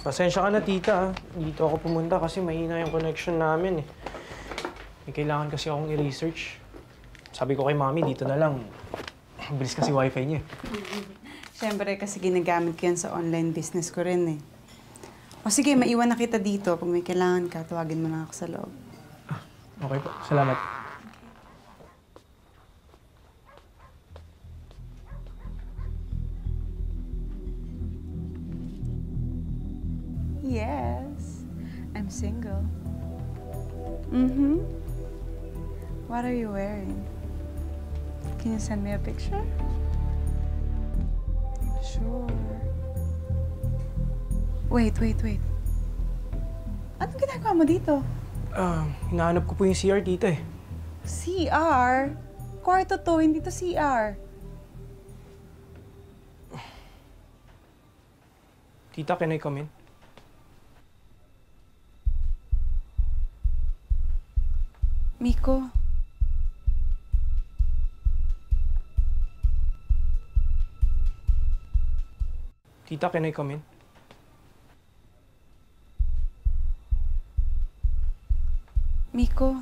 Pasensya ka na, tita. Dito ako pumunta kasi mahina yung connection namin eh. May kailangan kasi akong i-research. Sabi ko kay mami, dito na lang. Bilis kasi wifi niya. Siyempre, kasi ginagamit ko yan sa online business ko rin eh. O sige, maiwan na kita dito. Pag may kailangan ka, tawagin mo na ako sa loob. Okay po. Salamat. Yes, I'm single. What are you wearing? Can you send me a picture? Sure. Wait. Anong ginagawa mo dito? Hinahanap ko po yung CR, tita eh. CR? Kwarto to, hindi to CR. Tita, can I come in? Miko. Tita, can I come in? Miko.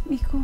Miko.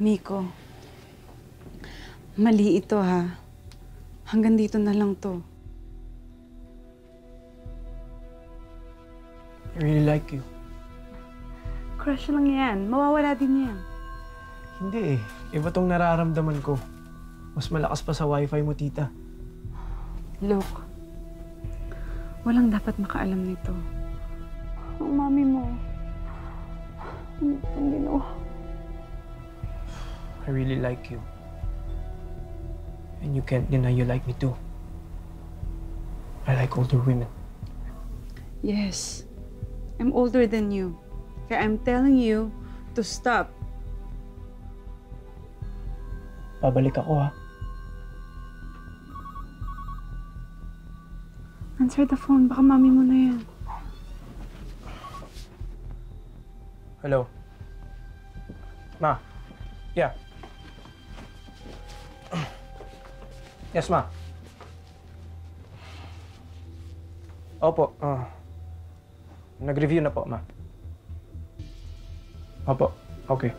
Miko, mali ito ha. Hanggang dito na lang to. I really like you. Crush lang yan. Mawawala din yan. Hindi eh. Iba tong nararamdaman ko. Mas malakas pa sa wifi mo, tita. Look, walang dapat makaalam nito. Ang mami mo. Ang ginawa. I really like you. And you can't deny you like me too. I like older women. Yes, I'm older than you. Kaya I'm telling you to stop. Babalik ako, ha? Answer the phone. Baka mami mo na yan. Hello? Ma? Yeah. Yes, ma. Opo. Nag-review na po, ma. Opo. Okay.